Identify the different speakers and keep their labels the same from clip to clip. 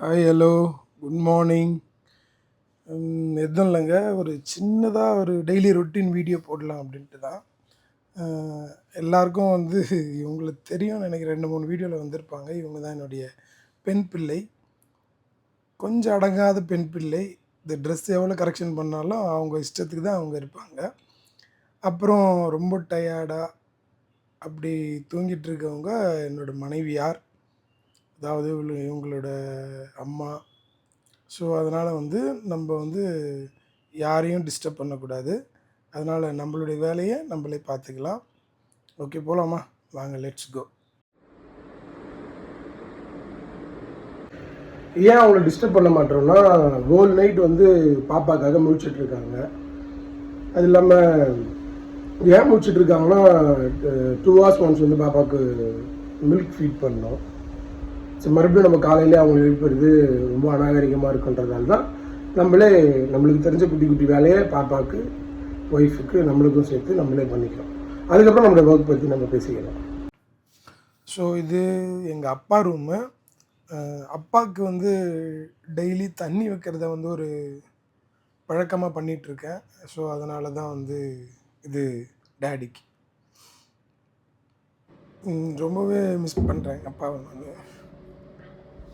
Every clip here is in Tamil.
Speaker 1: Hi hello good morning. எதுவும் இல்லைங்க, ஒரு சின்னதாக ஒரு டெய்லி ரொட்டீன் வீடியோ போடலாம் அப்படின்ட்டு தான். எல்லாருக்கும் வந்து இவங்களுக்கு தெரியும்னு நினைக்கிறேன், 2 3 வீடியோவில் வந்திருப்பாங்க. இவங்க தான் என்னுடைய பெண் பிள்ளை, கொஞ்சம் அடங்காத பெண் பிள்ளை. இந்த ட்ரெஸ் எவ்வளோ கரெக்ஷன் பண்ணாலும் அவங்க இஷ்டத்துக்கு தான் அவங்க இருப்பாங்க. அப்புறம் ரொம்ப டயர்டாக அப்படி தூங்கிட்டு இருக்கவங்க என்னோடய மனைவியார், அதாவது இவங்களோட அம்மா. ஸோ அதனால் வந்து நம்ம வந்து யாரையும் டிஸ்டர்ப் பண்ணக்கூடாது. அதனால் நம்மளுடைய வேலையை நம்மளே பார்த்துக்கலாம். ஓகே, போகலாமா? வாங்க, லெட்ஸ் கோ. ஏன் அவங்கள டிஸ்டர்ப் பண்ண மாட்டோம்னா, ஹோல் நைட் வந்து பாப்பாக்காக முழிச்சிட்டு இருக்காங்க. அது இல்லாமல் ஏன் முழிச்சிட்டு இருக்காங்கன்னா, 2 hours ஒன்ஸ் வந்து பாப்பாவுக்கு மில்க் ஃபீட் பண்ணோம். ஸோ மறுபடியும் நம்ம காலையிலே அவங்க எழுப்புறது ரொம்ப அநாகரிகமாக இருக்குன்றதால தான் நம்மளுக்கு தெரிஞ்ச குட்டி குட்டி வேலையை பாப்பாவுக்கு, ஒய்ஃபுக்கு, நம்மளுக்கும் சேர்த்து நம்மளே பண்ணிக்கிறோம். அதுக்கப்புறம் நம்மளோட ஒர்க் பற்றி நம்ம பேசிக்கலாம். ஸோ இது எங்கள் அப்பா ரூமு. அப்பாவுக்கு வந்து டெய்லி தண்ணி வைக்கிறத வந்து ஒரு பழக்கமாக பண்ணிகிட்ருக்கேன். ஸோ அதனால தான் வந்து இது டேடிக்கு. ரொம்பவே மிஸ் பண்ணுறேன் அப்பாவை நான்.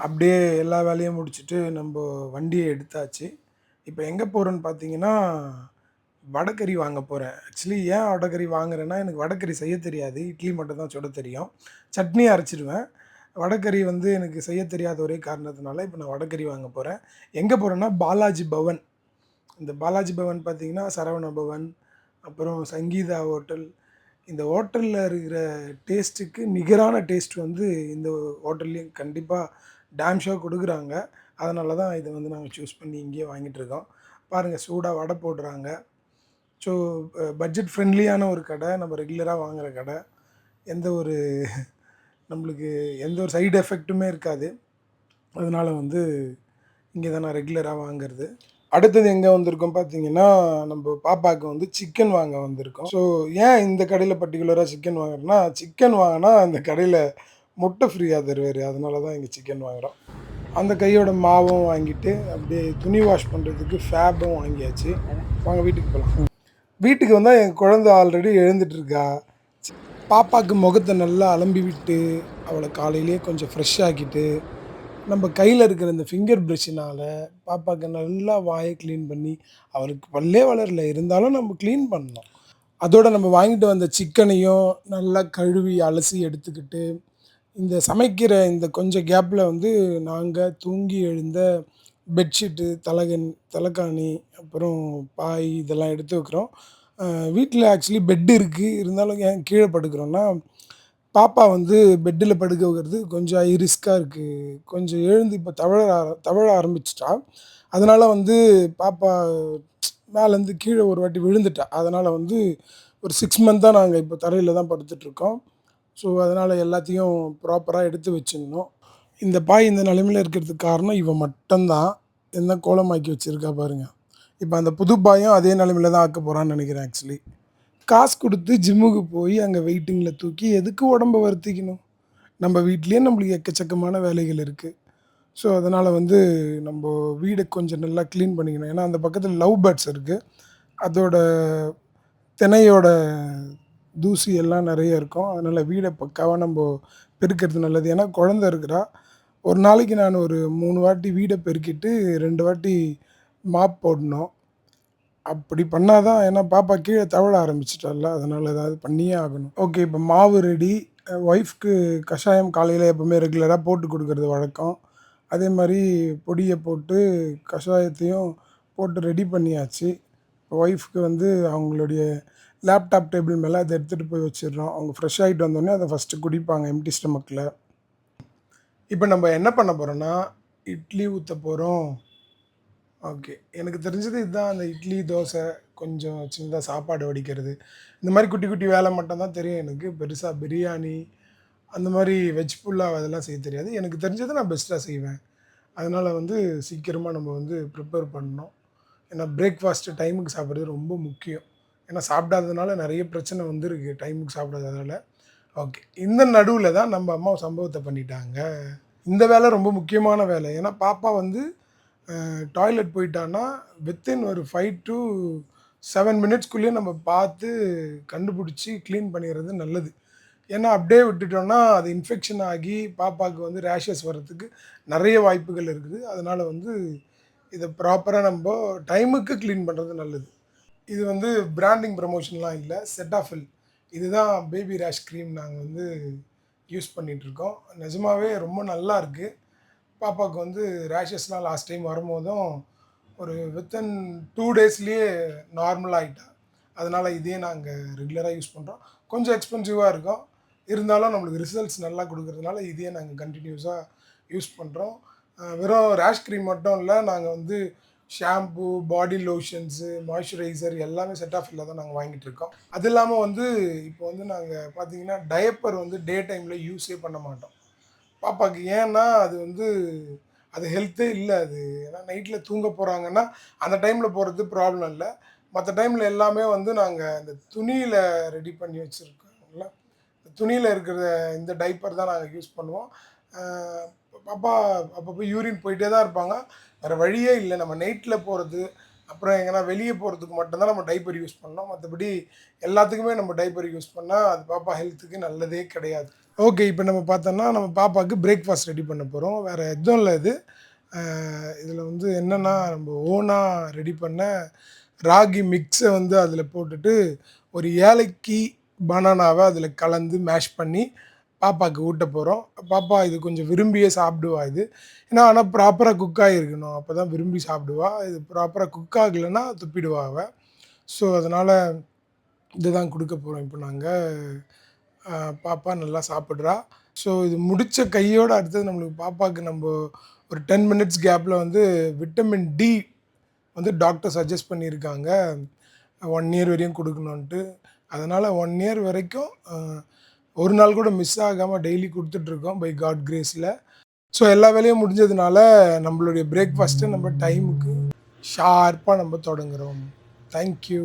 Speaker 1: அப்படியே எல்லா வேலையும் முடிச்சுட்டு நம்ம வண்டியை எடுத்தாச்சு. இப்போ எங்கே போகிறோன்னு பார்த்தீங்கன்னா, வடைக்கறி வாங்க போகிறேன். ஆக்சுவலி ஏன் வடைக்கறி வாங்குறேன்னா, எனக்கு வடைக்கறி செய்ய தெரியாது. இட்லி மட்டும் தான் சுட தெரியும். சட்னி அரைச்சிடுவேன். வடைக்கறி வந்து எனக்கு செய்ய தெரியாத ஒரே காரணத்தினால இப்போ நான் வடைக்கறி வாங்க போகிறேன். எங்கே போகிறேன்னா, பாலாஜி பவன். இந்த பாலாஜி பவன் பார்த்தீங்கன்னா, சரவண பவன், அப்புறம் சங்கீதா ஹோட்டல். இந்த ஹோட்டலில் இருக்கிற டேஸ்ட்டுக்கு நிகரான டேஸ்ட் வந்து இந்த ஹோட்டல்லையும் கண்டிப்பாக டேம் ஷோ கொடுக்குறாங்க. அதனால தான் இதை வந்து நாங்கள் சூஸ் பண்ணி இங்கேயே வாங்கிட்டுருக்கோம். பாருங்கள், சூடாக வடை போடுறாங்க. ஸோ பட்ஜெட் ஃப்ரெண்ட்லியான ஒரு கடை, நம்ம ரெகுலராக வாங்குகிற கடை. எந்த ஒரு நம்மளுக்கு எந்த ஒரு சைடு எஃபெக்ட்டுமே இருக்காது. அதனால் வந்து இங்கே தான் நான் ரெகுலராக வாங்கிறது. அடுத்தது எங்கே வந்திருக்கோம் பார்த்தீங்கன்னா, நம்ம பாப்பாவுக்கு வந்து சிக்கன் வாங்க வந்திருக்கோம். ஸோ ஏன் இந்த கடையில் பர்டிகுலராக சிக்கன் வாங்குறோன்னா, சிக்கன் வாங்கினா அந்த கடையில் முட்டை ஃப்ரீயாக தருவார். அதனால தான் இங்கே சிக்கன் வாங்குகிறோம். அந்த கையோட மாவும் வாங்கிட்டு அப்படியே துணி வாஷ் பண்ணுறதுக்கு ஃபேபும் வாங்கியாச்சு. வாங்க வீட்டுக்கு போகலாம். வீட்டுக்கு வந்தால் என் குழந்தை ஆல்ரெடி எழுந்துட்டுருக்கா. பாப்பாவுக்கு முகத்தை நல்லா அலம்பி விட்டு அவளை காலையிலேயே கொஞ்சம் ஃப்ரெஷ் ஆக்கிட்டு, நம்ம கையில் இருக்கிற இந்த ஃபிங்கர் ப்ரஷ்ஷினால் பாப்பாவுக்கு நல்லா வாயை க்ளீன் பண்ணி, அவளுக்கு பல்லே வளரல இருந்தாலும் நம்ம க்ளீன் பண்ணணும். அதோடு நம்ம வாங்கிட்டு வந்த சிக்கனையும் நல்லா கழுவி அலசி எடுத்துக்கிட்டு, இந்த சமைக்கிற இந்த கொஞ்சம் கேப்பில் வந்து நாங்கள் தூங்கி எழுந்த பெட்ஷீட்டு, தலைகாணி, அப்புறம் பாய் இதெல்லாம் எடுத்து வைக்கிறோம். வீட்டில் ஆக்சுவலி பெட் இருக்குது. இருந்தாலும் ஏன் கீழே படுக்கிறோன்னா, பாப்பா வந்து பெட்டில் படுக்க வைக்கிறது கொஞ்சம் ரிஸ்க்காக இருக்குது. கொஞ்சம் எழுந்து இப்போ தவழ ஆரம்பிச்சிட்டா. அதனால் வந்து பாப்பா மேலேருந்து கீழே ஒரு வாட்டி விழுந்துட்டா. அதனால் வந்து ஒரு 6 மந்த்தாக நாங்கள் இப்போ தரையில் தான் படுத்துட்ருக்கோம். ஸோ அதனால் எல்லாத்தையும் ப்ராப்பராக எடுத்து வச்சிடணும். இந்த பாய் இந்த நிலைமையில் இருக்கிறதுக்கு காரணம் இவன் மட்டும்தான். என்ன கோலமாக்கி வச்சுருக்கா பாருங்கள். இப்போ அந்த புது பாயும் அதே நிலைமையில தான் ஆக்க போகிறான்னு நினைக்கிறேன் ஆக்சுவலி. காசு கொடுத்து ஜிம்முக்கு போய் அங்கே வெயிட்டிங்கில் தூக்கி எதுக்கு உடம்ப வருத்திக்கணும்? நம்ம வீட்லேயே நம்மளுக்கு எக்கச்சக்கமான வேலைகள் இருக்குது. ஸோ அதனால் வந்து நம்ம வீடை கொஞ்சம் நல்லா க்ளீன் பண்ணிக்கணும். ஏன்னா அந்த பக்கத்தில் லவ் பேர்ட்ஸ் இருக்குது. அதோட தினையோட தூசி எல்லாம் நிறைய இருக்கும். அதனால் வீடை பக்காவாக நம்ம பெருக்கிறது நல்லது. ஏன்னா குழந்த இருக்கிறா. ஒரு நாளைக்கு நான் ஒரு 3 வாட்டி வீடை பெருக்கிட்டு 2 வாட்டி மாப் போடணும். அப்படி பண்ணால் தான், ஏன்னா பாப்பா கீழே தவழ ஆரம்பிச்சிட்டால, அதனால் ஏதாவது பண்ணியே ஆகணும். ஓகே, இப்போ மாவு ரெடி. ஒய்ஃப்க்கு கஷாயம் காலையில் எப்போவுமே ரெகுலராக போட்டு கொடுக்கறது வழக்கம். அதே மாதிரி பொடியை போட்டு கஷாயத்தையும் போட்டு ரெடி பண்ணியாச்சு. ஒய்ஃப்க்கு வந்து அவங்களுடைய லேப்டாப் டேபிள் மேலே அதை எடுத்துகிட்டு போய் வச்சிடுறோம். அவங்க ஃப்ரெஷ் ஆகிட்டு வந்தோடனே அதை ஃபஸ்ட்டு குடிப்பாங்க எம்டி ஸ்டமக்கில். இப்போ நம்ம என்ன பண்ண போகிறோன்னா, இட்லி ஊற்ற போகிறோம். ஓகே, எனக்கு தெரிஞ்சது இதுதான். அந்த இட்லி, தோசை, கொஞ்சம் சின்னதாக சாப்பாடு வடிக்கிறது, இந்த மாதிரி குட்டி குட்டி வேலை மட்டும் தான் தெரியும் எனக்கு. பெருசாக பிரியாணி அந்த மாதிரி வெஜ் புலாவ் அதெல்லாம் செய்ய தெரியாது. எனக்கு தெரிஞ்சதை நான் பெஸ்ட்டாக செய்வேன். அதனால் வந்து சீக்கிரமாக நம்ம வந்து ப்ரிப்பேர் பண்ணணும். ஏன்னா பிரேக்ஃபாஸ்ட்டு டைமுக்கு சாப்பிட்றது ரொம்ப முக்கியம். ஏன்னா சாப்பிடாததுனால நிறைய பிரச்சனை வந்துருக்கு டைமுக்கு சாப்பிடாததால. ஓகே, இந்த நடுவில் தான் நம்ம அம்மா சம்பவத்தை பண்ணிட்டாங்க. இந்த வேலை ரொம்ப முக்கியமான வேலை. ஏன்னா பாப்பா வந்து டாய்லெட் போயிட்டான்னா, வித்தின் ஒரு 5 டூ 7 மினிட்ஸ்க்குள்ளேயே நம்ம பார்த்து கண்டுபிடிச்சு கிளீன் பண்ணிறது நல்லது. ஏன்னா அப்படியே விட்டுட்டோம்னா, அது இன்ஃபெக்ஷன் ஆகி பாப்பாக்கு வந்து ரேஷஸ் வர்றதுக்கு நெறைய வாய்ப்புகள் இருக்குது. அதனால வந்து இத ப்ராப்பரா நம்ப டைமுக்கு கிளீன் பண்றது நல்லது. இது வந்து பிராண்டிங் ப்ரமோஷன்லாம் இல்ல. செட்டாஃபில் இதுதான் பேபி ரேஷ் கிரீம் நாங்க வந்து யூஸ் பண்ணிட்டுருக்கோம். நிஜமாவே ரொம்ப நல்லா இருக்கு. பாப்பாவுக்கு வந்து ரேஷஸ்லாம் லாஸ்ட் டைம் வரும்போதும் ஒரு வித்தின் 2 டேஸ்லயே நார்மல் ஆயிட்டா. அதனால இதே நாங்க ரெகுலரா யூஸ் பண்றோம். கொஞ்சம் எக்ஸ்பென்சிவா இருக்கும். இருந்தாலும் நம்மளுக்கு ரிசல்ட்ஸ் நல்லா குடுக்குறதுனால இதையே நாங்க கன்டினியூஸா யூஸ் பண்றோம். வெறும் ரேஷ் கிரீம் மட்டும் இல்ல, நாங்க வந்து ஷாம்பு, பாடி லோஷன்ஸு, மாய்ஸ்சரைசர் எல்லாமே செட்டாஃபில்ல தான் நாங்க வாங்கிட்டுருக்கோம். அது இல்லாம வந்து இப்போ வந்து நாங்க பார்த்தீங்கன்னா, டயப்பர் வந்து டே டைம்ல யூஸே பண்ண மாட்டோம். பாப்பாக்கு ஏன்னா, அது வந்து அது ஹெல்த்தே இல்ல அது. ஏன்னா நைட்ல தூங்க போறாங்கன்னா, அந்த டைம்ல போடுறது ப்ராப்ளம் இல்ல. மத்த டைம்ல எல்லாமே வந்து நாங்க இந்த துணியில ரெடி பண்ணி வச்சிருக்கோம்ல. துணியில இருக்கிற இந்த டைப்பர் தான் நாங்க யூஸ் பண்ணுவோம். அ பாப்பா அப்பப்போ யூரின் போயிட்டே தான் இருப்பாங்க. வேற வழியே இல்ல. நம்ம நைட்ல போறது, அப்புறம் எங்கனா வெளிய போறதுக்கு மட்டும் தான் நம்ம டைப்பர் யூஸ் பண்ணோம். மத்தபடி எல்லாத்துக்குமே நம்ம டைப்பர் யூஸ் பண்ணா, அது பாப்பா ஹெல்த்துக்கு நல்லதே கிடையாது. ஓகே. இப்ப நம்ம பார்த்தோம்னா, நம்ம பாப்பாக்கு பிரேக்ஃபாஸ்ட் ரெடி பண்ண போறோம். வேற எதுவும் இல்ல இது. அ இதில வந்து என்னன்னா, நம்ம ஓனா ரெடி பண்ண ராகி மிக்ஸ வந்து அதில போட்டுட்டு, ஒரு ஏலக்கி, பனானாவ அதில கலந்து மேஷ் பண்ணி பாப்பாக்கு ஊட்ட போறோம். பாப்பா இது கொஞ்சம் விரும்பியே சாப்பிடுவா இது. ஏன்னா, ஆனா ப்ராப்பரா குக் ஆகியிருக்கணும். அப்பதான் விரும்பி சாப்பிடுவா. இது ப்ராப்பரா குக் ஆகலன்னா துப்பிடுவா அவ. ஸோ, அதனால இதுதான் குடுக்க போறோம் இப்ப நாங்க. பாப்பா நல்லா சாப்பிடுறா. ஸோ, இது முடிச்ச கையோட அடுத்தது நம்மளுக்கு பாப்பாக்கு நம்ப ஒரு 10 மினிட்ஸ் கேப்ல வந்து விட்டமின் டி வந்து டாக்டர் சஜெஸ்ட் பண்ணியிருக்காங்க. 1 இயர் வரையும் குடுக்கணுன்ட்டு. அதனால 1 இயர் வரைக்கும் ஒரு நாள் கூட மிஸ் ஆகாம டெய்லி குடுத்துட்டுருக்கோம் பை காட் கிரேஸ்ல. ஸோ, எல்லா வேலையும் முடிஞ்சதுனால நம்மளுடைய பிரேக்ஃபாஸ்ட்ட நம்ம டைமுக்கு ஷார்ப்பா நம்ம தொடங்குறோம். Thank you.